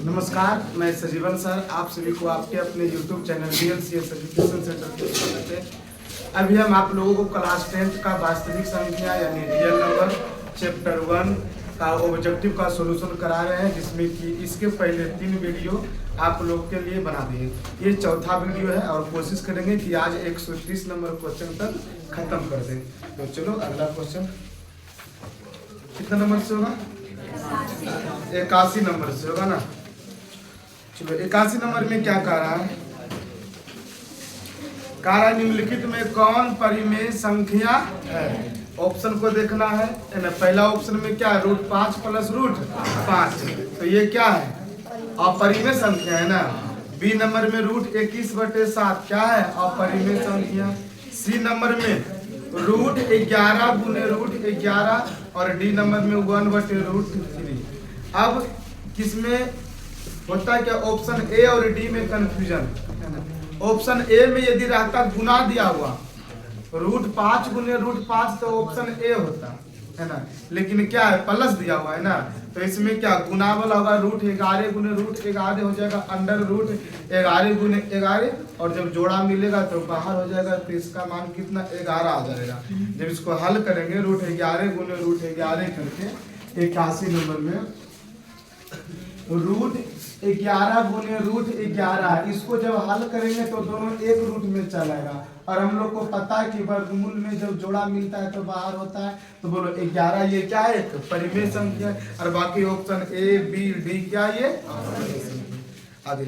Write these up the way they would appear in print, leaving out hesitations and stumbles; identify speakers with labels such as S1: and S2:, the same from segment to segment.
S1: नमस्कार, मैं सजीवन सर आप सभी को आपके अपने YouTube channel DLCS education centre पे स्वागत है। अभी हम आप लोगों को क्लास 10th का वास्तविक संख्या यानी रियल नंबर चैप्टर 1 का ऑब्जेक्टिव का सॉल्यूशन करा रहे हैं, जिसमें कि इसके पहले 3 वीडियो आप लोग के लिए बना दिए। ये चौथा वीडियो है और कोशिश करेंगे कि आज 130 नंबर क्वेश्चन तक खत्म कर दें। तो चलो अगला क्वेश्चन कितना नंबर से होगा? 81 नंबर से होगा ना। चलो 81 नंबर में क्या कह रहा है? कह रहा है निम्नलिखित में कौन परिमेय संख्या है? ऑप्शन को देखना है ना। पहला ऑप्शन में क्या है? √5 + √5। तो ये क्या है? अपरिमेय संख्या है ना। बी नंबर में √21/7 क्या है? अपरिमेय संख्या। सी नंबर में √11 × √11 और डी नंबर में 1/√3। अब किसमें होता है क्या? ऑप्शन ए और डी में कंफ्यूजन है ना। ऑप्शन ए में यदि रहता गुना दिया हुआ √5 × √5 तो ऑप्शन ए होता है ना, लेकिन क्या है? प्लस दिया हुआ है ना, तो इसमें क्या गुना वाला होगा? √11 × √11 हो जाएगा √11 × 11 और जब जोड़ा मिलेगा तो बाहर हो जाएगा, तो इसका मान कितना? 11 आ जाएगा। जब इसको हल करेंगे √11 × √11 करके 81 नंबर में √11 × √11 इसको जब हल करेंगे तो दोनों एक रूट में चलेगा। और हम लोग को पता है कि वर्गमूल में जब जोड़ा मिलता है तो बाहर होता है। तो बोलो 11 ये क्या है? तो परिमेय संख्या। और बाकी ऑप्शन ए बी डी क्या ये? आगे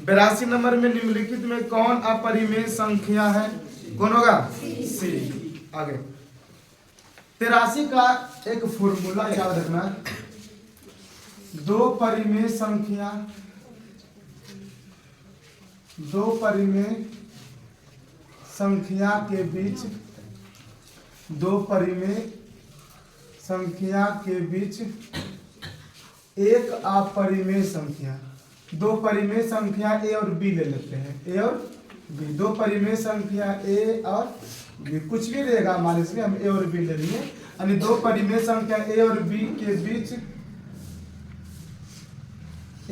S1: 82 नंबर में निम्नलिखित में कौन अपरिमेय संख्या है? कौन होगा? सी। आगे 83 का एक फॉर्मूला याद रखना। दो परिमेय संख्या के बीच एक अपरिमेय संख्या। दो परिमेय संख्या ए और बी ले लेते हैं, ए और बी। दो परिमेय संख्या ए और बी, कुछ भी रहेगा हमारे इसमें, हम ए और बी ले लेंगे। यानी दो परिमेय संख्या ए और बी के बीच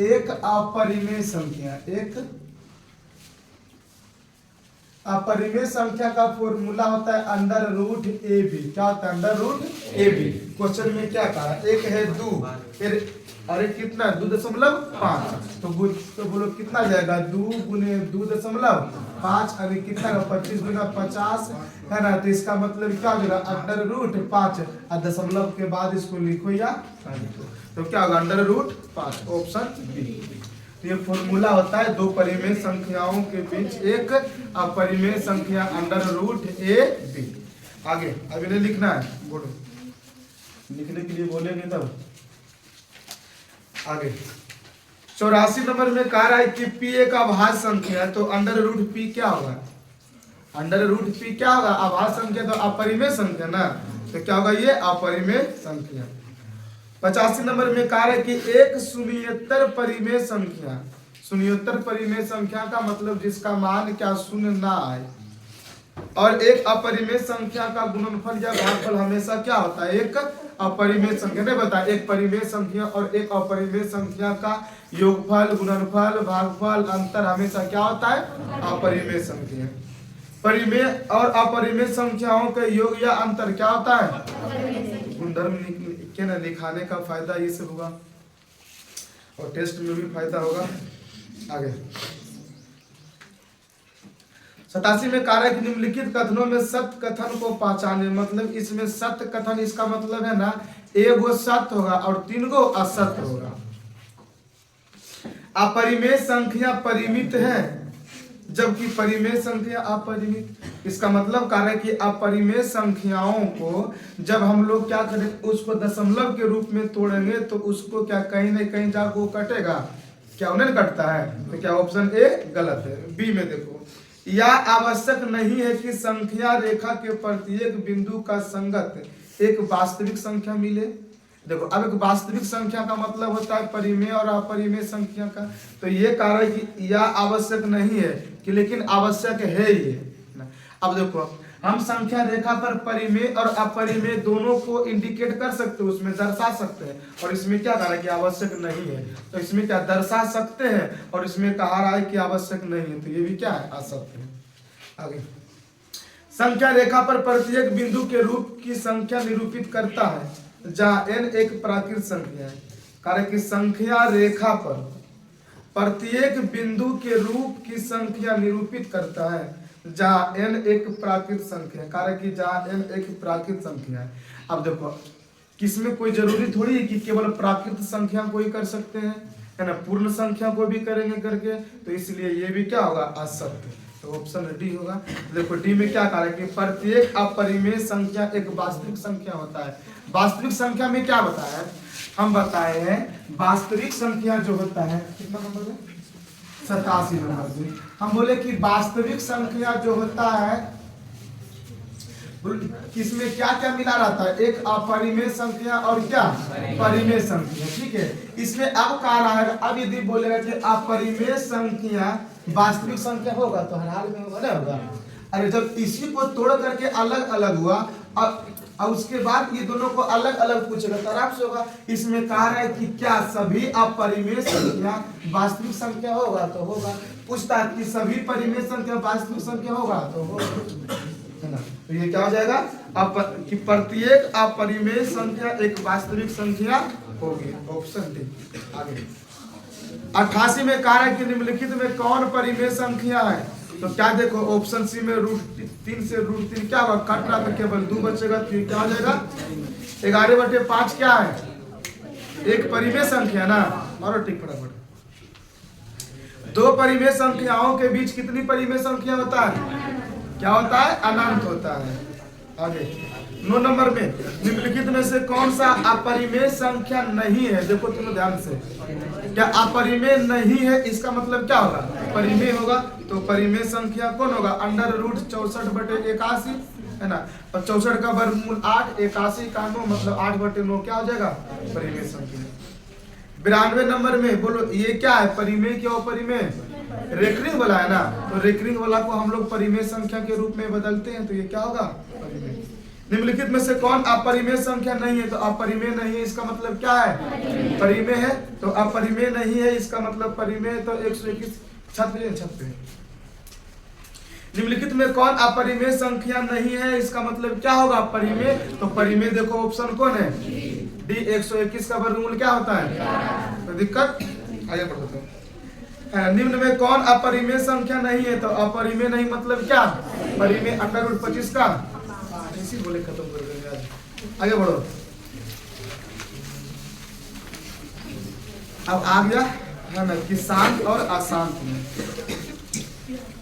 S1: एक अपरिमेय संख्या। एक अपरिमेय संख्या का फॉर्मूला होता है √AB। क्या होता है? √AB। क्वेश्चन में क्या कहा? एक है 2, फिर अरे कितना? 2.5। तो बोलो कितना जाएगा? 2 × 2.5 अरे कितना? 25 × 50 है ना। तो इसका मतलब क्या हो जाएगा? √5 और दशमलव के बाद इसको लिखो या तो क्या होगा? √5 ऑप्शन बी। ये फॉर्मूला होता है दो परिमेय संख्याओं के बीच एक अपरिमेय संख्या √AB। आगे अभी नहीं लिखना है, बोलो लिखने के लिए बोलेंगे तब। आगे 84 नंबर में कह रहा है कि P एक अभाज्य संख्या है, तो √P क्या होगा? √P क्या होगा? अभाज्य संख्या तो अपरिमेय संख्या ना, तो क्या होगा? ये अपरिमेय संख्या। 85 नंबर में कह रहा है कि एक शून्येतर परिमेय संख्या। शून्येतर परिमेय संख्या का मतलब जिसका मान क्या? शून्य ना आए। और एक अपरिमेय संख्या का गुणनफल या भागफल हमेशा क्या होता है? एक अपरिमेय संख्या। नहीं बता, एक परिमेय संख्या और एक अपरिमेय संख्या का योगफल, गुणनफल, भागफल, अंतर हमेशा क्या होता है? अपरिमेय संख्या। परिमेय और अपरिमेय संख्याओं के योग या अंतर क्या होता है? गुणधर्म के ना लिखाने का फायदा ये सब होगा और टेस्ट में भी फायदा होगा। आगे 87 में कह रहा है कि निम्नलिखित कथनों में सत्य कथन को पहचाने। मतलब इसमें सत्य कथन, इसका मतलब है ना एगो सत्य होगा और 3 गो असत्य होगा। अपरिमेय संख्या परिमित है जबकि परिमेय संख्या अपरिमित। इसका मतलब कह रहा है कि अपरिमेय संख्याओं को जब हम लोग क्या करें, उसको दशमलव के रूप में तोड़ेंगे तो उसको क्या कहीं न कहीं जाकर वो कटेगा। क्या उन्हें कटता है? तो क्या ऑप्शन ए गलत है। बी में देखो, यह आवश्यक नहीं है कि संख्या रेखा के प्रत्येक बिंदु का संगत एक वास्तविक संख्या मिले। देखो अब एक वास्तविक संख्या का मतलब होता है परिमेय और अपरिमेय संख्या का। तो ये कह रहा है कि यह आवश्यक नहीं है कि, लेकिन आवश्यक है ये। अब देखो हम संख्या रेखा पर परिमेय और अपरिमेय दोनों को इंडिकेट कर सकते हैं, उसमें दर्शा सकते हैं। और इसमें क्या कहा कि आवश्यक नहीं है, तो इसमें क्या दर्शा सकते हैं और इसमें कहा रहा है कि आवश्यक नहीं है, तो ये भी क्या है असत्य है। आगे संख्या रेखा पर प्रत्येक बिंदु के रूप की संख्या निरूपित करता है जहाँ n एक प्राकृत संख्या है। कारण कि संख्या रेखा पर प्रत्येक बिंदु के रूप की संख्या निरूपित करता है जहाँ n एक प्राकृत संख्या है। कारण कि जहाँ n एक प्राकृत संख्या है। अब देखो किसमें कोई जरूरी थोड़ी है कि केवल प्राकृत संख्या को ही कर सकते हैं, है ना, पूर्ण संख्या को भी करेंगे करके, तो इसलिए ये भी क्या होगा असत्य। तो ऑप्शन डी होगा। देखो डी में क्या कहा है कि प्रत्येक अपरिमेय संख्या एक वास्तविक संख्या होता है। वास्तविक संख्या में क्या बताया है, हम बताए हैं वास्तविक संख्या जो होता है कितना नंबर है 87 नंबर से। हम बोले कि वास्तविक संख्या जो होता है किसमें क्या क्या मिला रहता है, एक अपरिमेय संख्या और क्या परिमेय संख्या। ठीक है, इसमें अब कहा रहा है, अब यदि बोलेगा कि अपरिमेय संख्या वास्तविक संख्या होगा तो हर हाल में होगा ना होगा। अरे जब इसी को तोड़ करके अलग अलग हुआ और उसके बाद ये दोनों को अलग अलग पूछेगा तो आराम से होगा। इसमें कहा रहा है कि क्या सभी अपरिमेय संख्या वास्तविक संख्या होगा तो होगा। पूछता है कि सभी परिमेय संख्या वास्तविक संख्या होगा तो होगा, है ना। तो ये क्या हो जाएगा कि प्रत्येक अपरिमेय संख्या एक वास्तविक संख्या होगी। Option D. आगे 88 में कहा है कि निम्नलिखित में कौन परिमेय संख्या है, तो क्या देखो ऑप्शन सी में √3 से √3 क्या होगा, कट रहा तो केवल 2 बचेगा, तो क्या हो जाएगा 11/5 क्या है एक परिमेय संख्या ना। और ठीक फटाफट 2 परिमेय संख्याओं के बीच कितनी परिमेय संख्या होता है, क्या होता है अनंत होता है। आगे 9 नंबर में निम्नलिखित में से कौन सा अपरिमेय संख्या नहीं है, देखो तुम ध्यान से, क्या अपरिमेय नहीं है इसका मतलब क्या होगा परिमेय होगा। तो परिमेय संख्या कौन होगा √64/81 है ना, और 64 का वर्गमूल 8, 81 का 9 मतलब 8/9 क्या हो जाएगा परिमेय संख्या। 92 नंबर में बोलो ये क्या है परिमेय क्या अपरिमेय, रेकरिंग वाला है ना, तो रेकरिंग वाला को हम लोग परिमेय संख्या के रूप में बदलते हैं, तो ये क्या होगा परिमेय। निम्नलिखित में से कौन अपरिमेय संख्या नहीं है, तो अपरिमेय नहीं है इसका मतलब क्या है परिमेय है, तो अपरिमेय नहीं है इसका मतलब परिमेय, तो 121 छत्तीस। निम्नलिखित में कौन अपरिमेय संख्या नहीं है इसका मतलब क्या होगा परिमेय, तो परिमेय देखो ऑप्शन कौन है डी 121 का वर्गमूल क्या होता है, तो दिक्कत आगे बढ़ते हैं। निम्न में कौन अपरिमेय संख्या नहीं है, तो अपरिमेय नहीं मतलब क्या परिमेय √25 का इसी बोले खत्म कर देंगे आज। आगे बढ़ो। अब आ गया है ना कि शांत और अशांत में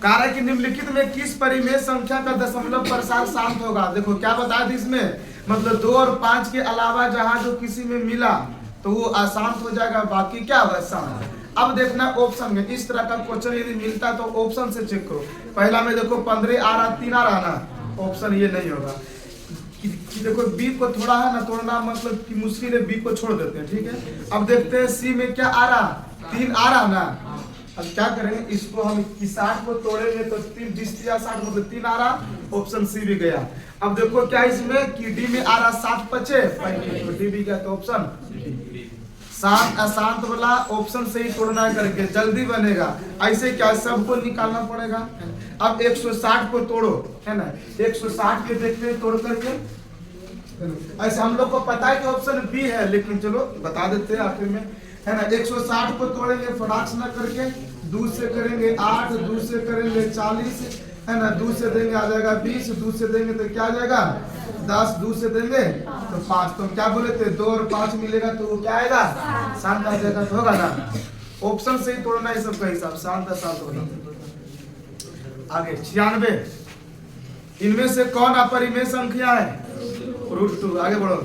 S1: कारण कि निम्नलिखित में किस परिमेय संख्या का दशमलव प्रसार शांत होगा। देखो क्या बता दी इसमें, मतलब 2 और 5 के अलावा जहां जो किसी में मिला तो वो अशांत हो जाएगा, बाकी क्या होगा शांत। अब देखना ऑप्शन में, इस तरह का क्वेश्चन यदि मिलता तो ऑप्शन से चेक करो। पहला में देखो 15 आ रहा 3 आ रहा ना, ऑप्शन ये नहीं होगा कि देखो बी को थोड़ा है ना तोड़ना मतलब कि मुश्किल है, बी को छोड़ देते हैं। ठीक है, अब देखते हैं सी में क्या आ रहा 3 आ रहा ना। अब क्या करेंगे इसको हम 60 को तोड़ेंगे तो 3 60 मतलब 3 आ रहा, ऑप्शन सी भी गया। अब देखो क्या इसमें कि डी में आ रहा 7 5 तो डी भी गया, तो ऑप्शन शांत अशांत वाला ऑप्शन से ही तोड़ना करके जल्दी बनेगा, ऐसे क्या सबको निकालना पड़ेगा। अब 160 को तोड़ो है ना, 160 के देखते हैं तोड़ करके, ऐसे हम लोग को पता है कि ऑप्शन बी है लेकिन चलो बता देते हैं आखिर में है ना। 160 को तोड़ेंगे फटाक ना करके, 2 से करेंगे 8, 2 से करेंगे 40 है ना, 2 से देंगे आ जाएगा 20, 2 से देंगे तो क्या आ जाएगा 10, 2 से देंगे तो 5, तो क्या बोले थे 2 और 5 मिलेगा तो वो क्या आएगा शांत आ जाएगा, तो होगा ना। ऑप्शन से ही तोड़ना है सबका हिसाब, शांत अशांत होगा। आगे 96 इनमें से कौन अपरिमेय संख्या है √2। आगे बढ़ो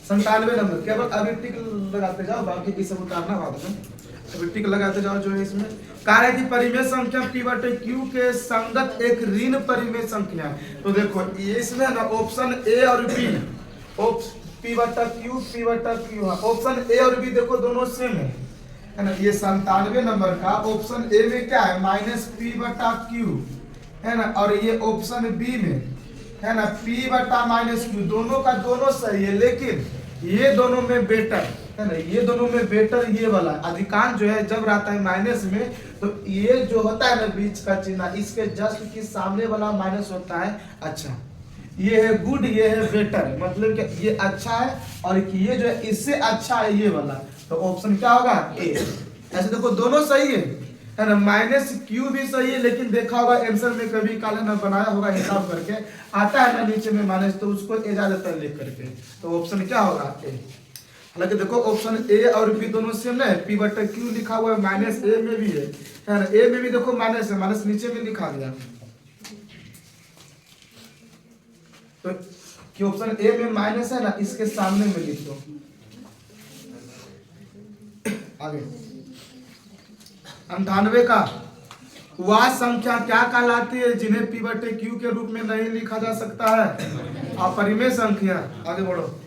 S1: 97 नंबर, केवल अभी टिक लगाते जाओ, बाकी सब उतारना बाद में, अभी टिक लगाते जाओ। जो है इसमें कहा है कि परिमेय संख्या p/q के संगत एक ऋण परिमेय संख्या है। तो देखो ये इसमें ना ऑप्शन ए और बी, p/q ऑप्शन ए और बी देखो दोनों सेम है ना। ये 97 नंबर का ऑप्शन ए में क्या है -p/q है ना, और ये ऑप्शन बी में है ना P बटा माइनस क्यू, दोनों का दोनों सही है, लेकिन ये दोनों में बेटर है ना, ये दोनों में बेटर ये वाला अधिकांश जो है जब रहता है माइनस में, तो ये जो होता है ना बीच का चिन्ह, इसके जस्ट कि सामने वाला माइनस होता है अच्छा। ये है गुड, ये है बेटर, मतलब कि ये अच्छा है और ये जो है इससे अच्छा है ये वाला, तो ऑप्शन क्या होगा ए। ऐसे देखो दोनों सही है ना, माइनस क्यू भी सही है, लेकिन देखा होगा आंसर में कभी काल ना बनाया होगा हिसाब करके आता है ना नीचे में माइनस, तो उसको ए जा देता है लिख करके, तो ऑप्शन क्या होगा ए। हालांकि देखो ऑप्शन ए और बी दोनों सेम है, पी बटा क्यू लिखा हुआ है, माइनस ए में भी है ना, ए में भी देखो माइनस है, माइनस नीचे में लिखा गया, तो कि ऑप्शन ए में माइनस है ना, इसके सामने में लिख दो। आगे 98 का, वह संख्या क्या कहलाती है जिन्हें पी बटे क्यू के रूप में नहीं लिखा जा सकता है, अपरिमेय संख्या। आगे बढ़ो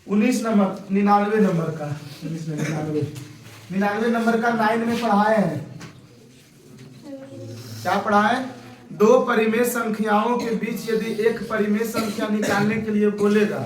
S1: 19 नंबर 99 नंबर का 99 नंबर का 9 में पढ़ाए हैं, क्या पढ़ाए, दो परिमेय संख्याओं के बीच यदि एक परिमेय संख्या निकालने के लिए बोलेगा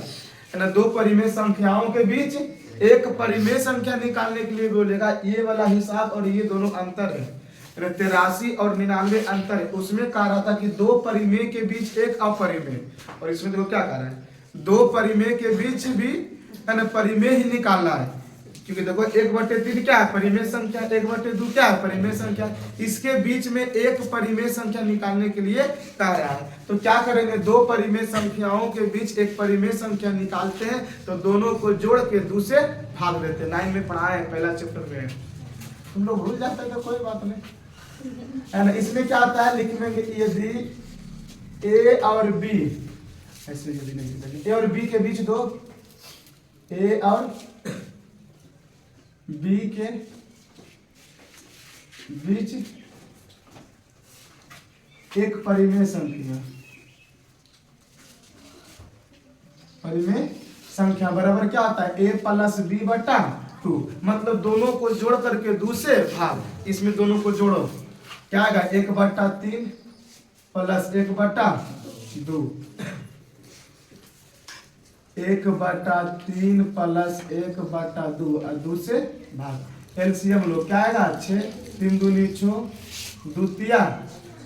S1: है ना, दो परिमेय संख्याओं के बीच एक परिमेय संख्या निकालने के लिए बोलेगा, ये वाला हिसाब और ये दोनों अंतर है, 83 और 99 अंतर है, उसमें कह रहा था कि दो परिमेय के बीच एक अपरिमेय, और इसमें देखो क्या कह रहा है, दो परिमेय के बीच भी है ना परिमेय ही निकालना है, क्योंकि देखो 1/3 क्या है परिमेय संख्या, 1/2 क्या है परिमेय संख्या, इसके बीच में एक परिमेय संख्या निकालने के लिए कह रहा है। तो क्या करेंगे, दो परिमेय संख्याओं के बीच एक परिमेय संख्या निकालते हैं, तो दोनों को जोड़ के 2 से भाग देते हैं, 9 में पढ़ाए हैं पहला चैप्टर में, तुम लोग भूल जाते हैं तो कोई बात नहीं है ना। इसमें क्या आता है, लिखेंगे यदि ए और बी, ऐसे यदि नहीं, ए और बी के बीच दो, ए और बी के बीच एक परिमेय संख्या, परिमेय संख्या बराबर क्या आता है, a प्लस बी बटा 2, मतलब दोनों को जोड़ करके 2 से भाग, इसमें दोनों को जोड़ो क्या आएगा 1/3 प्लस 1/2, 1/3 प्लस 1/2 और 2 से भाग, एलसीएम लो क्या आएगा 6, 3 दूनी 6, 2 तिया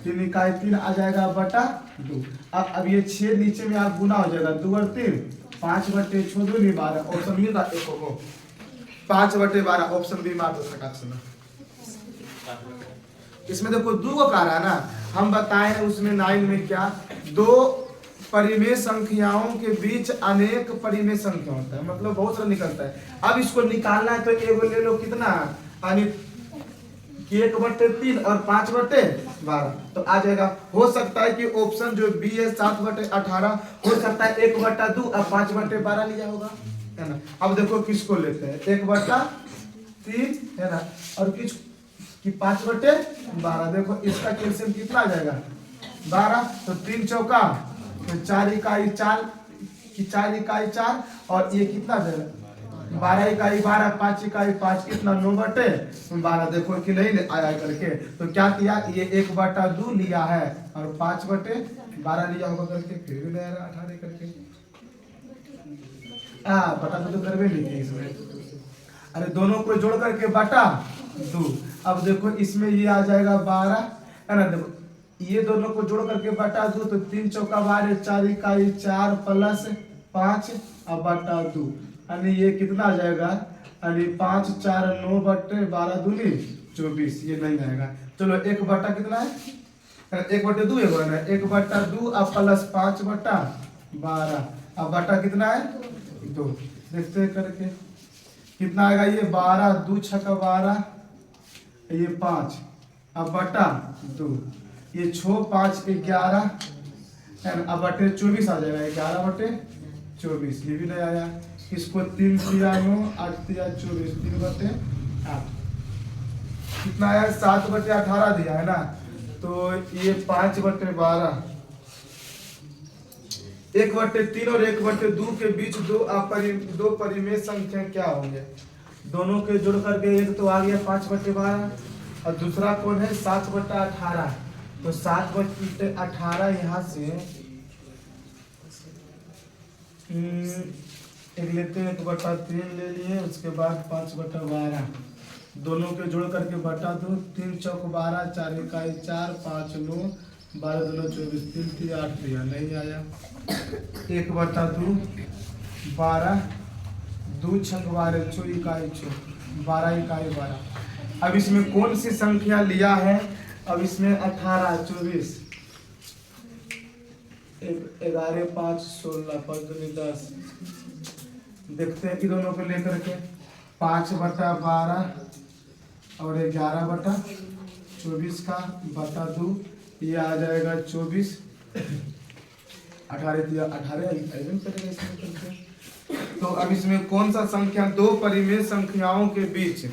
S1: 3 इकाई 3 आ जाएगा बटा 2। अब ये 6 नीचे में आप गुना हो जाएगा, 2 और 3 5/6 दूनी 12, ऑप्शन मिल रहा है एक को 5/12, ऑप्शन बी मार दो फटाक से ना। इसमें देखो 2 को कह रहा है ना, हम बताए हैं उसमें 9 में क्या, दो परिमेय संख्याओं के बीच अनेक परिमेय संख्या होता है, मतलब बहुत सारा निकलता है। अब इसको निकालना है तो एगो ले लो कितना, 1/3 और 5/12, तो आ जाएगा। हो सकता है कि ऑप्शन जो बी है 7/18, हो सकता है 1/2 और 5/12 लिया होगा है ना। अब देखो किसको लेते हैं, 1/3 है ना, और किस कि 5/12, देखो इसका कैल्शियम कितना आ जाएगा 12, तो 3 चौका तो 4 इकाई 4 की 4 इकाई 4, और ये कितना दे 12 इकाई 12, 5 इकाई 5, कितना 9/12, देखो कि नहीं आया करके, तो क्या किया ये 1/2 लिया है और 5/12 लिया होगा करके, फिर भी नहीं आ रहा 18 करके, बटा तो करवे नहीं थे इसमें, अरे दोनों को जोड़ करके बटा 2। अब देखो इसमें ये आ जाएगा 12 है ना, देखो ये दोनों को जोड़ करके बटा 2, तो 3 चौका 12, 4 इकाई 4 प्लस 5 और बटा 2, यानी ये कितना आ जाएगा, यानी 5 4 9/12 दूनी 24, ये नहीं आएगा। चलो 1 बटा कितना है, 1/2 है ना, 1/2 और प्लस 5/12 अब बटा कितना है 2, देखते हैं करके कितना आएगा, ये 12 2 6 12, ये 5 अब बटा 2, ये 6 5 11 अब बटे 24 आ जाएगा, 11/24, ये भी नहीं आया। इसको 3 3 9 8 3 24, 3/8 कितना आया 7/18 दिया है ना, तो ये 5/12, 1/3 और 1/2 के बीच दो परिमेय संख्या क्या होंगे, दोनों के जोड़ करके एक तो आ गया 5/12 और दूसरा कौन है 7/18, तो 7 बटे 18 यहाँ से एक लेते हैं, 1/3 ले लिए, उसके बाद 5/12 दोनों के जोड़ करके बटा दो, 3 चौक 12, 4 इकाई 4, 5 9, 12 दूना 24, 3 3 8 दिया, नहीं आया। 1/2 12, 2 छक 12, 6 इकाई 6, 12 इकाई 12। अब इसमें कौन सी संख्या लिया है? अब इसमें 18 24, 11 5 16, 5 दूनी 10। देखते हैं कि दोनों को लेकर के 5/12 और 11/24 का बटा 2, ये आ जाएगा 24। 18 दिया, 18 करेगा इसमें करके। तो अब इसमें कौन सा संख्या, दो परिमेय संख्याओं के बीच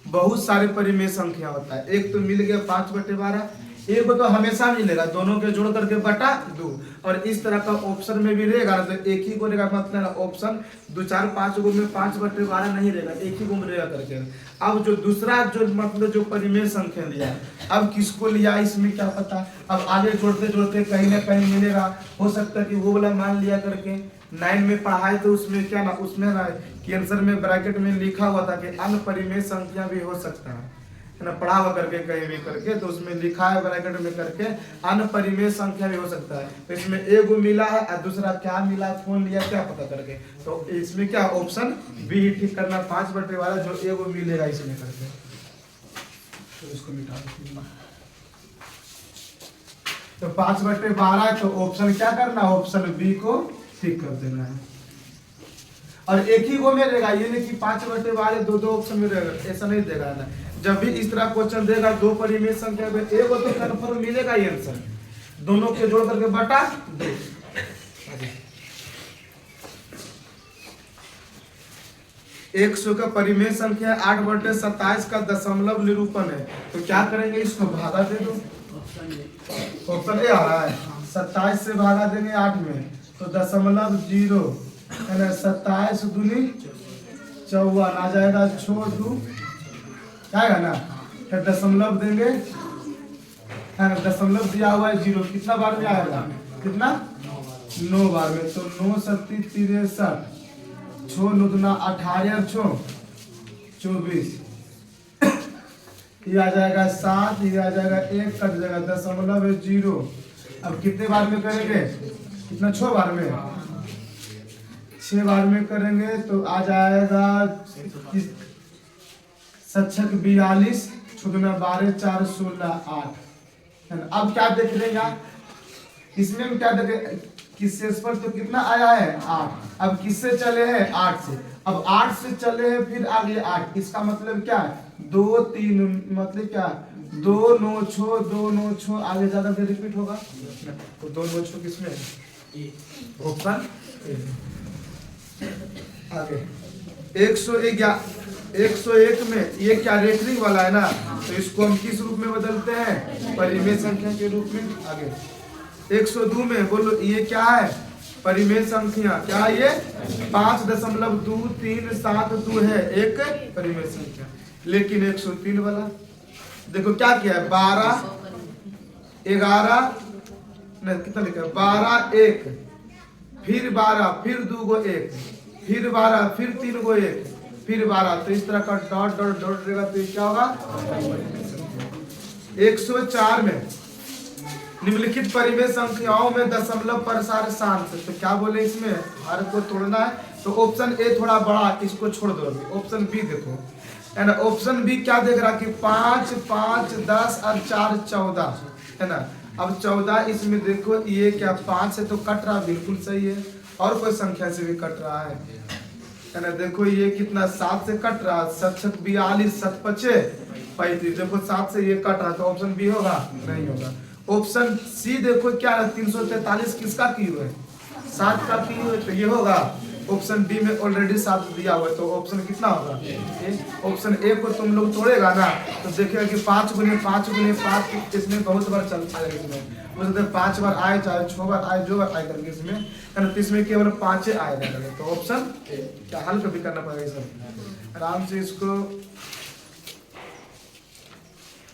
S1: बहुत सारे परिमेय संख्या होता है। एक तो मिल गया 5/12, एक तो हमेशा मिलेगा, दोनों के जोड़ करके बटा 2। और इस तरह का ऑप्शन में भी रहेगा तो एक ही को रहेगा, मतलब ऑप्शन 2 4 5 गो में 5/12 नहीं रहेगा, एक ही गो में रहेगा करके। अब जो दूसरा जो मतलब जो परिमेय संख्या लिया है, अब किसको लिया इसमें क्या पता। अब आगे जोड़ते जोड़ते कहीं ना कहीं मिलेगा, हो सकता है कि वो वाला मान लिया करके 9 में पढ़ाए तो उसमें क्या ना, उसमें ना कि आंसर में ब्रैकेट में लिखा हुआ था कि अन्य परिमेय संख्या भी हो सकता है ना, पढ़ा हुआ करके कहीं भी करके, तो उसमें लिखा है ब्रैकेट में करके अन्य परिमेय संख्या भी हो सकता है। तो इसमें एक मिला है और दूसरा क्या मिला, कौन लिया, क्या पता करके। तो इसमें क्या ऑप्शन बी ही ठीक करना, 5/12 जो एक मिलेगा इसमें करके। तो इसको मिटा दो। तो 5/12 तो ऑप्शन क्या करना, ऑप्शन बी को ठीक कर देना है। और एक ही को में रहेगा, ये नहीं कि 5/12 दो ऑप्शन में रहेगा, ऐसा नहीं देगा ना। जब भी इस तरह क्वेश्चन देगा दो परिमेय संख्या में एक तो कन्फर्म मिलेगा ये आंसर, दोनों के जोड़ करके बटा 2। 100 का परिमेय संख्या 8/27 का दशमलव निरूपण है। तो क्या करेंगे, इसको भागा दे दो। ऑप्शन ए आ रहा है, 27 से भागा देंगे 8 में तो 0.0 है ना, 27 दूनी 54 आ जाएगा, 6 2 आएगा ना, फिर दशमलव देंगे है ना, दशमलव दिया हुआ है 0, कितना बार में आएगा, कितना 9 बार में। तो 9 7 63, 6 9 दूना 18 और 6 24, ये आ जाएगा 7, ये आ जाएगा 1 कट जाएगा, दशमलव है 0। अब कितने बार में करेंगे, कितना 6 बार में, 6 बार में करेंगे तो आ जाएगा 7 42, 12 4 16 8। अब क्या देख लेगा, इसमें हम क्या देखे, किससे पर तो कितना आया है 8। अब किससे चले हैं 8 से, अब 8 से चले हैं फिर आगे 8, इसका मतलब क्या है 2 3, मतलब क्या 2 9 6 2 9 6, आगे ज्यादा देर रिपीट होगा तो 2 9 6 किसमें ऑप्शन आगे। 101 में ये क्या रेटरिंग वाला है ना, तो इसको हम किस रूप में बदलते हैं, परिमेय संख्या के रूप में। आगे 102 में बोलो ये क्या है, परिमेय संख्या, क्या ये 5.237 है एक परिमेय संख्या। लेकिन 103 वाला देखो क्या किया है, 12 11 नहीं कितना लिखा है, 12 1 फिर 12 फिर 2 गो 1 फिर 12 फिर 3 गो 1 फिर 12, तो इस तरह का डॉट डॉट डॉट रहेगा तो क्या होगा। 104 में निम्नलिखित परिमेय संख्याओं में दशमलव प्रसार शांत, तो क्या बोले इसमें हर को तोड़ना है, तो ऑप्शन ए थोड़ा बड़ा, इसको छोड़ दो। ऑप्शन बी देखो है ना, ऑप्शन बी क्या देख रहा कि 5 5 10 और 4 14 है ना। अब 14 इसमें देखो ये क्या 5 से तो कट रहा, बिल्कुल सही है, और कोई संख्या से भी कट रहा है ना। देखो ये कितना 7 से कट रहा, 7 42 7 5 35, देखो 7 से ये कट रहा, तो ऑप्शन बी होगा, नहीं होगा। ऑप्शन सी देखो क्या है, 343 किसका क्यू है, 7 का क्यू है, तो ये होगा। ऑप्शन बी में ऑलरेडी 7 दिया हुआ है, तो ऑप्शन कितना होगा, ऑप्शन ए को तुम लोग तोड़ेगा ना तो देखेगा कि 5 गुने 5 गुने 5 इसमें बहुत बार चलता है, इसमें हो सकता है 5 बार आए चाहे 6 बार आए, जो बार आए करके इसमें, तो इसमें केवल 5 आएगा। तो ऑप्शन क्या हल कभी करना पड़ेगा, सब आराम से इसको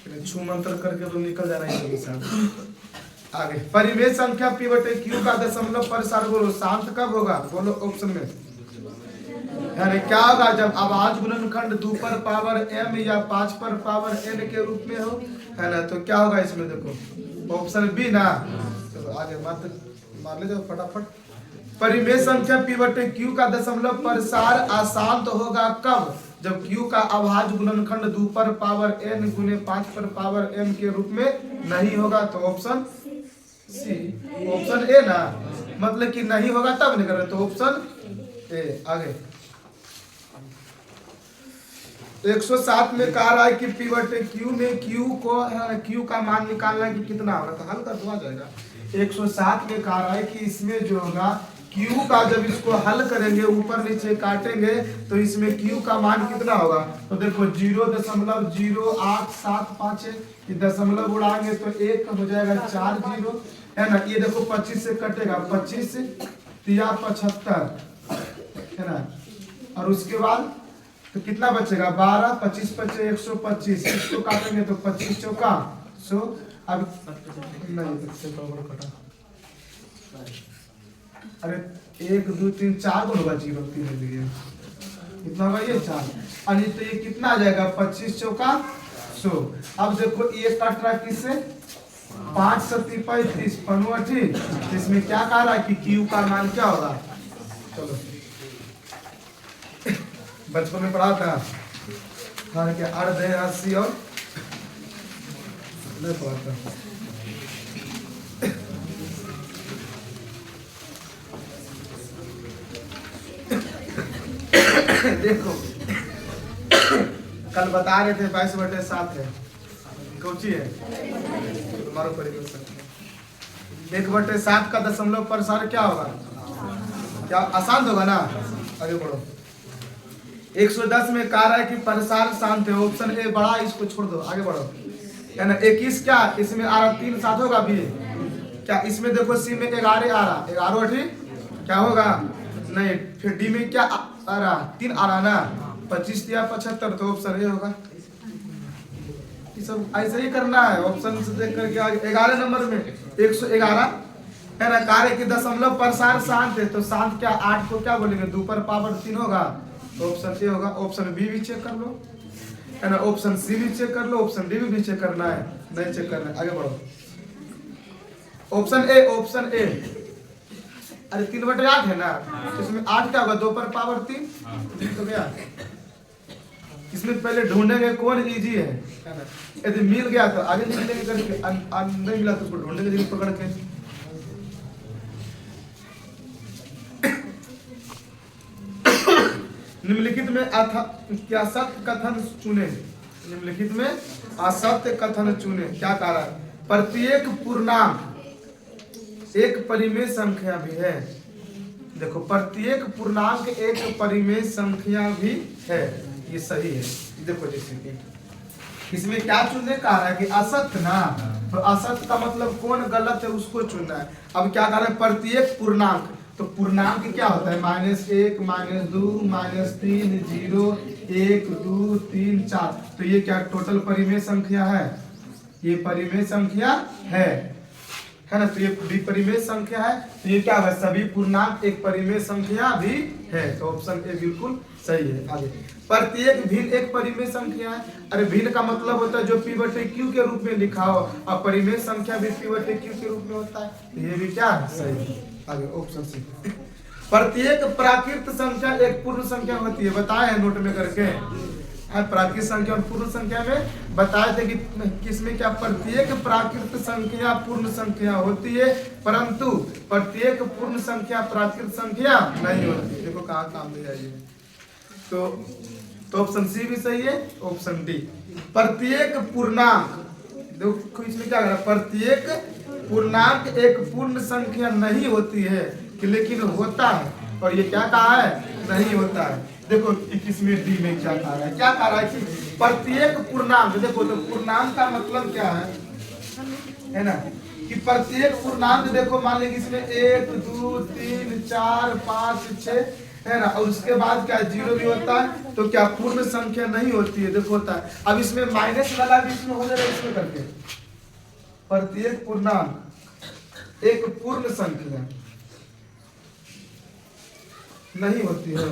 S1: छू मंत्र करके तो निकल जाना है साथ। आगे परिमेय संख्या पी बटे क्यू का दशमलव प्रसार बोलो शांत कब होगा, बोलो ऑप्शन में। यानी क्या होगा जब आवाज गुणनखंड 2 पर पावर m या 5 पर पावर n के रूप में हो, है ना, तो क्या होगा इसमें, देखो ऑप्शन बी ना। चलो आगे मत मार ले जाओ फटाफट। परिमेय संख्या पी बटे क्यू का दशमलव प्रसार अशांत होगा कब, जब q का अभाज्य गुणनखंड 2 पर पावर n गुने 5 पर पावर m के रूप में नहीं होगा, तो ऑप्शन सी, ऑप्शन ए ना, मतलब कि नहीं होगा तब नहीं कर रहे, तो ऑप्शन ए। आगे 107 में कह रहा है कि पी बटे क्यू में क्यू का मान निकालना कि कितना होगा, तो हल कर दो जाएगा। 107 में कह रहा है कि इसमें जो होगा क्यू का जब इसको हल करेंगे ऊपर नीचे काटेंगे तो इसमें क्यू का मान कितना होगा, तो देखो 0.0875 है, दशमलव उड़ाएंगे तो 1 हो जाएगा 4 जीरो, है ना। ये देखो 25 से कटेगा, 25 तिया 75, है ना, और उसके बाद तो कितना बचेगा 12, 25 बचे 125, इसको काटेंगे तो 25 चौका 100। अब नहीं अरे 1 2 3 4 गुण होगा, 0 3 कितना होगा ये 4, और तो ये कितना आ जाएगा 25 चौका 100। अब देखो ये कट रहा किससे, 5 7 35 15, इसमें क्या कह रहा है कि क्यू का मान क्या होगा, चलो बचपन में पढ़ा था हाँ क्या अर्ध है 80 और नहीं पढ़ा था। देखो कल बता रहे थे 22/7 है, कौची है तुम्हारा परिवर्तन, 1/7 का दशमलव प्रसार क्या होगा, क्या आसान होगा ना। आगे बढ़ो 110 में कह रहा है कि प्रसार शांत है, ऑप्शन ए बड़ा, इसको छोड़ दो, आगे बढ़ो। है ना 21 क्या इसमें आ रहा 3 7 होगा भी क्या, इसमें देखो सी में 11 आ रहा 11 ठीक क्या होगा नहीं, फिर डी में क्या आ रहा 3 आ रहा ना, 25 या 75, तो ऑप्शन ए होगा। ये सब ऐसे ही करना है, ऑप्शन से देख करके आगे 11 नंबर में 111 है ना, कार्य की दशमलव प्रसार शांत है, तो शांत क्या 8 को क्या बोलेंगे 2 पर पावर 3 होगा, तो ऑप्शन ए होगा। ऑप्शन बी भी चेक कर लो, है ना, ऑप्शन सी भी चेक कर लो, ऑप्शन डी भी चेक करना है, नहीं चेक करना है। आगे बढ़ो ऑप्शन ए, ऑप्शन ए, अरे 3/8 है ना, इसमें 8 क्या होगा 2 पर पावर 3 तो क्या, इसमें पहले ढूंढेंगे कौन इजी है ना, यदि मिल गया तो आगे निकलेंगे करके, नहीं मिला तो उसको ढूंढेंगे जगह पकड़ के। निम्नलिखित में क्या सत्य कथन चुने, निम्नलिखित में असत्य कथन चुने, क्या कह रहा है, प्रत्येक पूर्णांक एक परिमेय संख्या भी है, देखो प्रत्येक पूर्णांक एक परिमेय संख्या भी है, ये सही है। देखो जैसे कि इसमें क्या चुनने का है कि असत्य ना, तो असत्य का मतलब कौन गलत है उसको चुनना है। अब क्या कह रहा है प्रत्येक पूर्णांक, तो पूर्णांक क्या होता है -1 -2 -3 0 1 2 3 4, तो ये क्या टोटल परिमेय संख्या है, ये परिमेय संख्या है ना, तो ये भी परिमेय संख्या है, तो ये क्या है सभी पूर्णांक एक परिमेय संख्या भी है, तो ऑप्शन ए बिल्कुल सही है। आगे प्रत्येक भिन्न एक परिमेय संख्या है, अरे भिन्न का मतलब होता है जो p/q के रूप में लिखा हो, और परिमेय संख्या भी p/q के रूप में होता है, ये भी क्या है सही है। आगे ऑप्शन सी, प्रत्येक प्राकृत संख्या एक पूर्ण संख्या होती है, बताए हैं नोट में करके, प्राकृत संख्या और पूर्ण संख्या में बताए थे कि किसमें क्या प्रत्येक प्राकृत संख्या पूर्ण संख्या होती है, परंतु प्रत्येक पूर्ण संख्या प्राकृत संख्या नहीं होती। देखो कहाँ काम दिया है, तो ऑप्शन सी भी सही है, ऑप्शन डी प्रत्येक पूर्णांक, देखो इसमें क्या है प्रत्येक पूर्णांक एक पूर्ण संख्या नहीं होती है कि लेकिन होता है, और ये क्या कहा है नहीं होता है। देखो 21 में डी में क्या कह रहा है, क्या कह रहा है कि प्रत्येक पूर्णांक, देखो तो पूर्णांक का मतलब क्या है ना, कि प्रत्येक पूर्णांक देखो मान लीजिए इसमें 1 2 3 4 5 6 है ना, और उसके बाद क्या जीरो भी होता है, तो क्या पूर्ण संख्या नहीं होती है, देखो होता है। अब इसमें माइनस वाला भी इसमें हो जाएगा, इसमें करके प्रत्येक पूर्णांक एक पूर्ण संख्या नहीं होती है।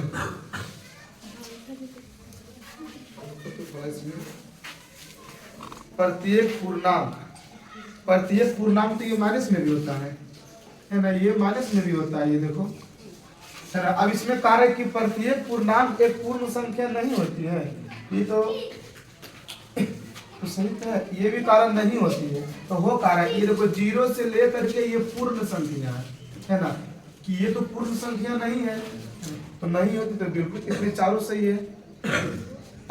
S1: प्रत्येक पूर्णांक तो ये माइनस में भी होता है ना, ये माइनस में भी होता है, ये देखो है ना। अब इसमें कार्य की प्रत्येक पूर्णांक एक पूर्ण संख्या नहीं होती है, ये तो सही है, ये भी कारण नहीं होती है। तो हो कारण ये देखो जीरो से लेकर के ये पूर्ण संख्या है ना, कि ये तो पूर्ण संख्या नहीं है, तो नहीं होती, तो बिल्कुल इसमें चारों सही है।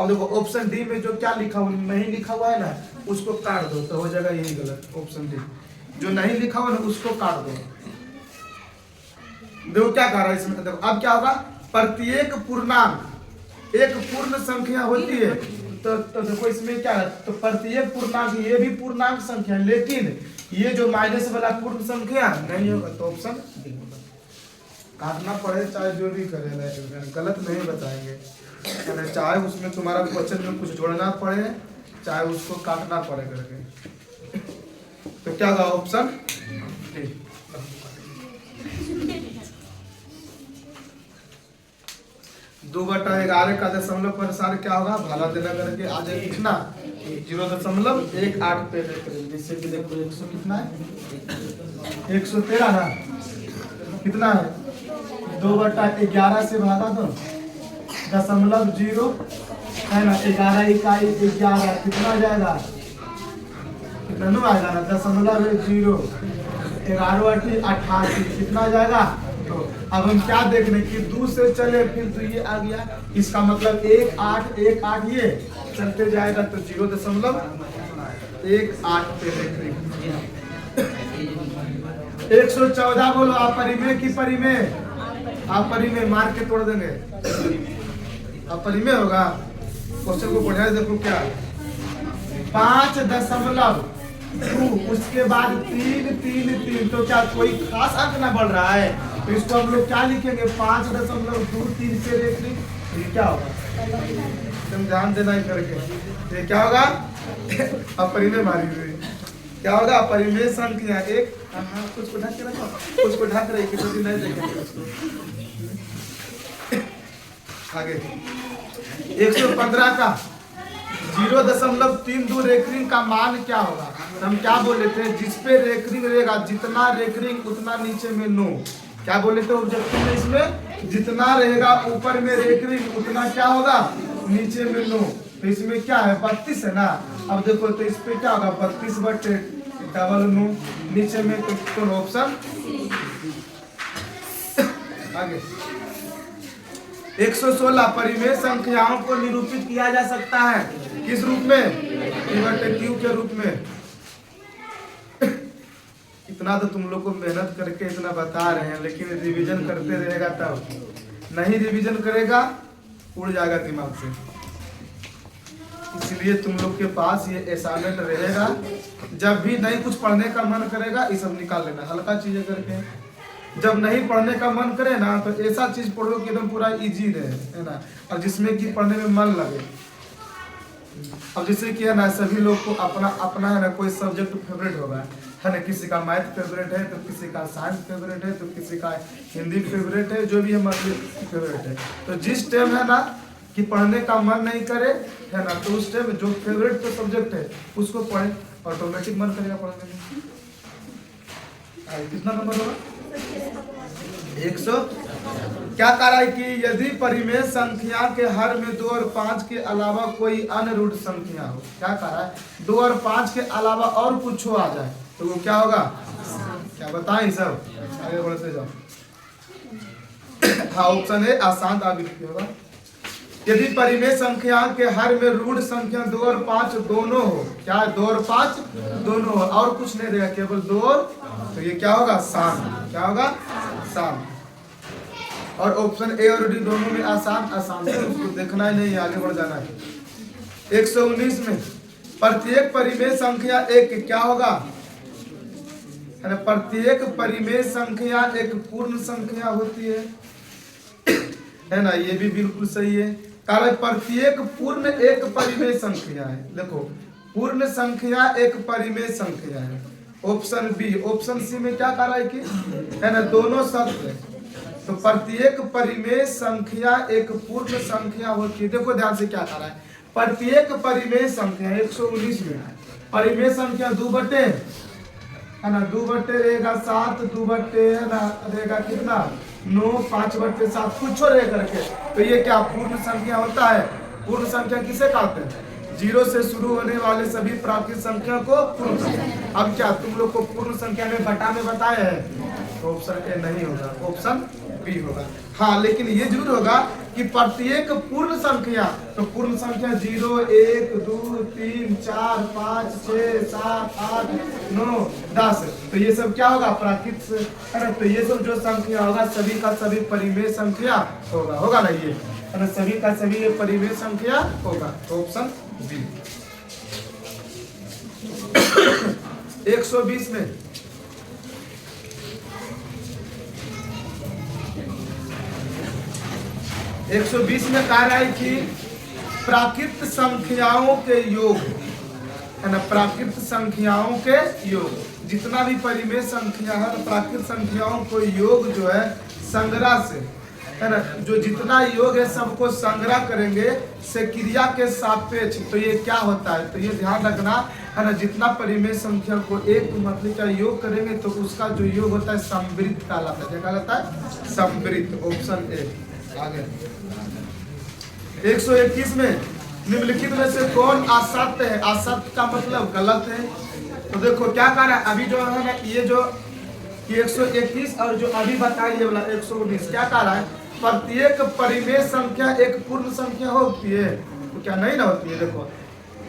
S1: अब देखो ऑप्शन डी में जो क्या लिखा हुआ नहीं लिखा हुआ है ना, उसको काट दो तो हो जाएगा यही गलत। ऑप्शन डी जो नहीं लिखा हुआ ना उसको काट दो। देखो क्या कह रहा है इसमें, देखो अब क्या होगा, प्रत्येक पूर्णांक एक पूर्ण संख्या होती है, तो देखो इसमें क्या है, तो प्रत्येक पूर्णांक ये भी पूर्णांक संख्या, लेकिन ये जो माइनस वाला पूर्ण संख्या नहीं होगा, तो ऑप्शन डी होगा। काटना पड़े चाहे जो भी करे, गलत नहीं बताएंगे, चाहे उसमें तुम्हारा क्वेश्चन में कुछ जोड़ना पड़े, चाहे उसको काटना पड़े करके। तो क्या होगा ऑप्शन डी। 2/11 का दशमलव पर सार क्या होगा, भाला देना करके आ जाए कितना 0.18 पे करेंगे, जिससे कि देखो 100 कितना है 113 ना, कितना है 2/11 से भागा दो, दशमलव 0 है ना, 11 इकाई 11 कितना जाएगा, कितना आएगा ना, दशमलव 0 11/88 कितना जाएगा। तो अब हम क्या देख रहे हैं कि 2 से चले फिर तो ये आ गया, इसका मतलब 1 8 1 8 ये चलते जाएगा, तो 0.18 पे देख रहे हैं। 114 बोलो, आप परिमेय की परिमेय, आप परिमेय मार के तोड़ देंगे, आप परिमेय होगा। क्वेश्चन को पढ़ा देखो क्या 5.2 उसके बाद 3 3 3, तो क्या कोई खास अंक ना बढ़ रहा है, तो इसको हम लोग क्या लिखेंगे 5.23 से देख ली, ये क्या होगा, तुम ध्यान देना ही करके, ये क्या होगा अपरिमेय मारी हुई, क्या होगा अपरिमेय संख्या एक, कुछ को ढक के रखो, कुछ को ढक रही किसी नहीं देखेंगे उसको। आगे 115 का 0.32 रेखरिंग का मान क्या होगा, हम क्या बोले थे, जिस पे रेखरिंग रहेगा जितना रेखरिंग उतना नीचे में नो, क्या बोले थे ऑब्जेक्टिव में, इसमें जितना रहेगा ऊपर में रेखरिंग उतना क्या होगा नीचे में नो, तो इसमें क्या है 32 है ना। अब देखो तो इस पे क्या होगा 32/9 नीचे में, तो ऑप्शन आगे 116 परिमेय संख्याओं को निरूपित किया जा सकता है किस रूप में, P/Q के रूप में। इतना तो तुम लोग को मेहनत करके इतना बता रहे हैं, लेकिन रिवीजन करते रहेगा तब, नहीं रिवीजन करेगा उड़ जाएगा दिमाग से। इसलिए तुम लोग के पास ये असाइनमेंट रहेगा, जब भी नहीं कुछ पढ़ने का मन करेगा ये सब निकाल लेना, हल्का चीजें करके। जब नहीं पढ़ने का मन करे ना, तो ऐसा चीज पढ़ो कि एकदम पूरा इजी रहे, है ना, और जिसमें कि पढ़ने में मन लगे। अब जैसे कि है ना, सभी लोग को अपना अपना है ना कोई सब्जेक्ट फेवरेट होगा, है ना, किसी का मैथ फेवरेट है, तो किसी का साइंस फेवरेट है, तो किसी का हिंदी फेवरेट है, जो भी है मतलब फेवरेट है। तो जिस टाइम है ना कि पढ़ने का मन नहीं करे, है ना, तो उस टाइम जो फेवरेट तो सब्जेक्ट है उसको पढ़े, ऑटोमेटिक मन करेगा पढ़ने में। कितना नंबर होगा 100। क्या कह रहा है कि यदि परिमेय संख्या के हर में 2 और 5 के अलावा कोई अन्य रूट संख्या हो, क्या कह रहा है 2 और 5 के अलावा और कुछ हो आ जाए, तो वो क्या होगा, क्या बताएं सब, आगे बढ़ते जाओ। हाँ ऑप्शन है आसान आवृत्ति होगा। यदि परिमेय संख्या के हर में रूट संख्या 2 और 5 दोनों हो, क्या है 2 और 5 दोनों हो, और कुछ नहीं रहेगा, केवल 2 और, तो ये क्या होगा शाम, क्या होगा शाम। और ऑप्शन ए और डी दोनों में आसान आसान है, उसको देखना ही नहीं, आगे बढ़ जाना है। 119 में प्रत्येक परिमेय संख्या एक क्या होगा, प्रत्येक परिमेय संख्या एक पूर्ण संख्या होती है। है ना, ये भी बिल्कुल सही है। कारण प्रत्येक पूर्ण एक परिमेय संख्या है। देखो पूर्ण संख्या एक परिमेय संख्या है। Option B. ऑप्शन सी में क्या कह रहा है कि है ना, दोनों सत्य है। तो प्रत्येक परिमेय संख्या एक पूर्ण संख्या होती है। देखो ध्यान से क्या कह रहा है, प्रत्येक परिमेय संख्या 119 में परिमेय संख्या 2 है ना, 2 रहेगा 7, 2 है ना रहेगा कितना 9, 5/7 कुछ रह करके। तो ये क्या पूर्ण संख्या होता है। पूर्ण संख्या किसे कहते हैं, 0 से शुरू होने वाले सभी प्राकृत संख्या को पूर्ण संख्या। अब क्या तुम लोग को पूर्ण संख्या में बटा में बताया है, तो ऑप्शन ए नहीं होगा, ऑप्शन बी होगा। हाँ लेकिन ये जरूर होगा कि प्रत्येक पूर्ण संख्या, तो पूर्ण संख्या 0, 1, 2, 3, 4, 5, 6, 7, 8, 9, 10। तो ये सब क्या होगा, प्राकृत है ना। तो ये सब जो संख्या होगा सभी का सभी परिमेय संख्या होगा ना, ये है ना, सभी का सभी ये परिमेय संख्या होगा। तो ऑप्शन बी। 120 में 120 में कह रहा है कि प्राकृत संख्याओं के योग, है ना, प्राकृत संख्याओं के योग, जितना भी परिमेय संख्या है प्राकृत संख्याओं को योग जो है संग्रह से, है ना, जो जितना योग है सबको संग्रह करेंगे से क्रिया के सापेक्ष। तो ये क्या होता है, तो ये ध्यान रखना, है ना, जितना परिमेय संख्या को एक मतलब का योग करेंगे तो उसका जो योग होता है समवृत्त कहलाता है। क्या कहलाता है, समवृत्त। Option A. आगे 121 में निम्नलिखित में से कौन असत्य है। असत्य का मतलब गलत है। तो देखो क्या कह रहा है, अभी जो है ना ये जो 121 और जो अभी बताया ये वाला 119 क्या कह रहा है, प्रत्येक परिमेय संख्या एक पूर्ण संख्या होती है। तो क्या नहीं ना होती है, देखो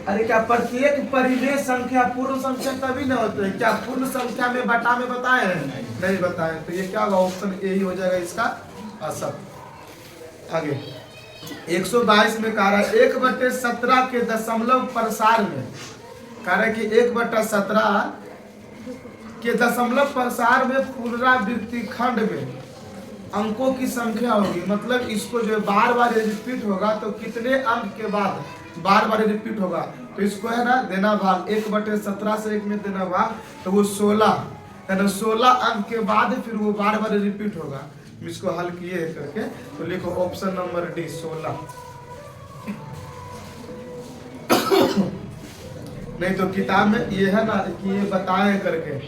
S1: अरे क्या प्रत्येक परिमेय संख्या पूर्ण संख्या तभी ना होती है, क्या पूर्ण संख्या में बटा में बताए हैं, नहीं बताए। तो ये क्या होगा, ऑप्शन ए ही हो जाएगा इसका असत्य। आगे 122 में कह रहा है 1/17 के दशमलव प्रसार में, कह रहा है कि 1/17 के दशमलव प्रसार में पुनरावृत्ति खंड में अंकों की संख्या होगी। मतलब इसको जो बार बार रिपीट होगा तो कितने अंक के बाद बार बार रिपीट होगा, तो इसको है ना देना भाग 1/17 से 1 में देना भाग, तो वो 16 है ना, 16 अंक के बाद फिर वो बार बार रिपीट होगा। इसको हल किए करके तो लिखो ऑप्शन नंबर डी 16। नहीं तो किताब में ये है ना कि ये बताए करके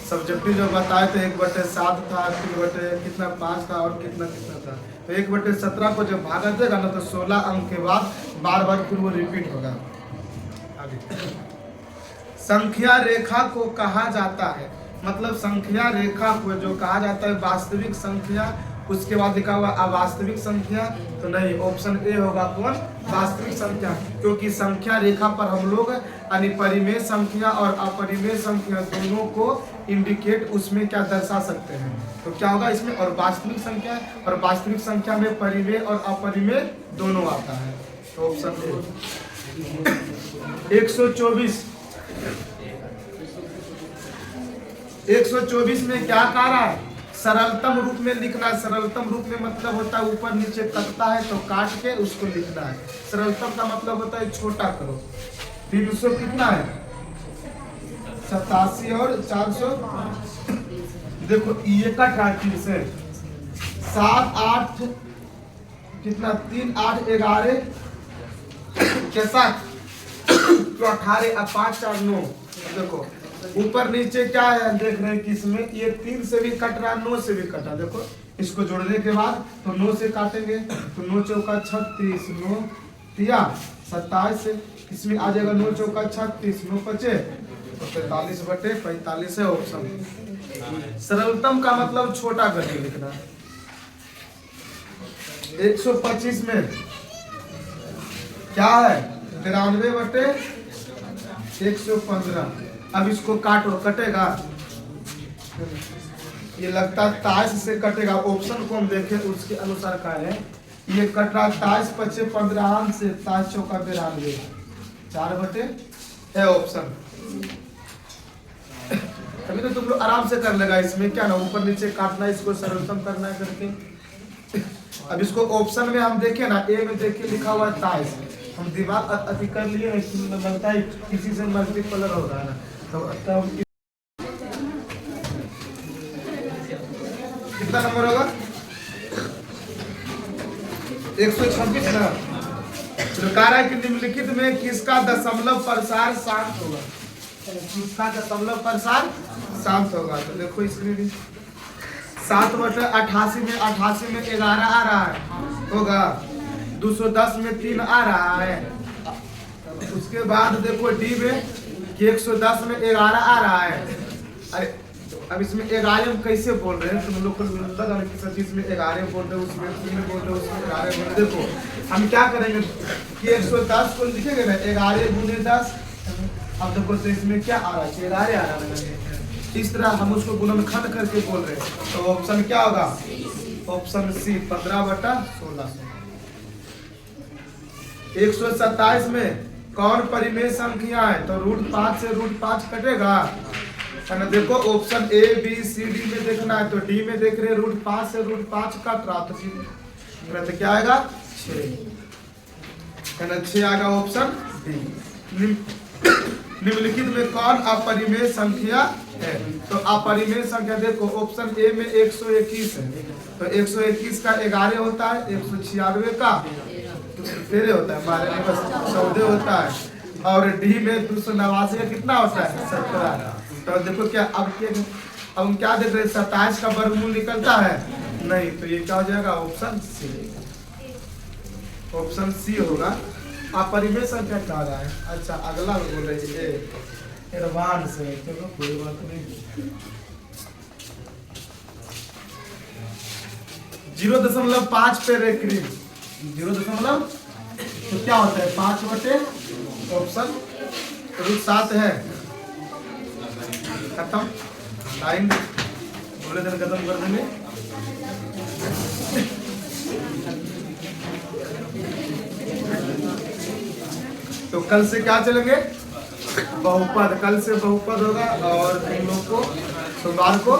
S1: सब्जेक्टिव जो बताए थे 1/7 था, 3 कितना 5 था और कितना था। तो 1/17 को जब भागा देगा ना तो 16 अंक के बाद बार बार फिर वो रिपीट होगा। आगे संख्या रेखा को कहा जाता है, मतलब संख्या रेखा को जो कहा जाता है वास्तविक संख्या, उसके बाद लिखा हुआ अवास्तविक संख्या। तो नहीं, ऑप्शन ए होगा कौन, वास्तविक संख्या। क्योंकि संख्या रेखा पर हम लोग यानी परिमेय संख्या और अपरिमेय संख्या दोनों को इंडिकेट उसमें क्या दर्शा सकते हैं। तो क्या होगा इसमें, और वास्तविक संख्या, और वास्तविक संख्या में परिमेय और अपरिमेय दोनों आता है। तो ऑप्शन ए। 124 में क्या कह रहा है, सरलतम रूप में लिखना है। सरलतम रूप में मतलब होता है ऊपर नीचे कटता है तो काट के उसको लिखना है। सरलतम का मतलब होता है छोटा करो। 300 कितना है, 87 और 400, देखो ये कट रहा है 3 से 7 8 कितना 3 8 11 कैसा तो 18 और 5 4 9। देखो ऊपर नीचे क्या है देख रहे हैं कि इसमें ये 3 से भी कट रहा, 9 से भी कटा। देखो इसको जोड़ने के बाद तो 9 से काटेंगे तो 9 चौका 36, 9 तिया 27 से इसमें आ जाएगा 9 चौका 36, 9 पचे तो 45/45 है ऑप्शन। सरलतम का मतलब छोटा करके लिखना। 125 में क्या है, 93/115। अब इसको काटो, कटेगा, ये लगता है 23 से कटेगा। ऑप्शन को हम देखें उसके अनुसार क्या है, ये कट रहा 23 पचे 15 से 23 चौका 92 4 है ऑप्शन। अभी तो तुम लोग आराम से कर लेगा। इसमें क्या ना ऊपर नीचे काटना, इसको सरलतम करना है करके। अब इसको ऑप्शन में हम देखें ना, ए में देखिए लिखा हुआ है 23, हम दिमाग अति कर लिए हैं कि लगता है किसी से मल्टीपल हो रहा है ना, तो कितना नंबर होगा 126 ना। तो कह रहा है कि निम्नलिखित में किसका दशमलव प्रसार शांत होगा, किसका दशमलव प्रसार शांत होगा। तो देखो स्क्रीन 7/88 में 88 में 11 आ रहा है होगा, 210 में 3 आ रहा है। उसके बाद देखो डी में कि 110 में 11 आ रहा है। अरे अब इसमें 11 में कैसे बोल रहे हैं, तुम लोग को लगा कि सच इसमें 11 बोल रहे हो, उसमें 3 बोल रहे हो, उसमें 11 बोल रहे हो। देखो हम क्या करेंगे कि 110 को लिखेंगे ना 11 गुने 10। अब देखो तो इसमें क्या आ रहा है 11 आ रहा है, इस तरह हम उसको गुणनखंड करके बोल रहे हैं। तो ऑप्शन क्या होगा, ऑप्शन सी 15/1600। 127 में कौन परिमेय संख्या है, तो √5 से √5 कटेगा है ना। देखो option A B C D में देखना है, तो डी में देख रहे हैं √5 से √5 कट रहा, तो क्या आएगा 6 है ना, 6 आएगा ऑप्शन डी। निम्नलिखित में कौन अपरिमेय संख्या है, तो अपरिमेय संख्या देखो ऑप्शन ए में 121 है, तो 121 का 11 होता है, 196 का 13 होता है, हमारे में बस 14 होता है, और डी में 289 का कितना होता है 17। तो देखो क्या अब हम क्या देख रहे हैं 27 का वर्गमूल निकलता है नहीं, तो ये क्या हो जाएगा ऑप्शन सी, ऑप्शन सी होगा। अपरिमेय संख्या क्या रहा है। अच्छा अगला बोल रहे हैं एडवांस है, चलो कोई बात नहीं। 0.5 पे रेक्री 0. तो क्या होता है 5 ऑप्शन √7 है, खत्म टाइम बोले दिन खत्म कर देंगे। तो कल से क्या चलेंगे बहुपद, कल से बहुपद होगा और तुम लोग को सोमवार को।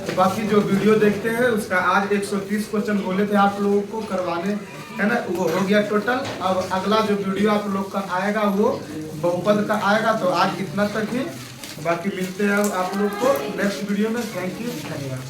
S1: तो बाकी जो वीडियो देखते हैं उसका आज 130 क्वेश्चन बोले थे आप लोगों को करवाने है ना, वो हो गया टोटल। अब अगला जो वीडियो आप लोग का आएगा वो बहुपद का आएगा। तो आज इतना तक ही, बाकी मिलते हैं आप लोग को नेक्स्ट वीडियो में। थैंक यू, धन्यवाद।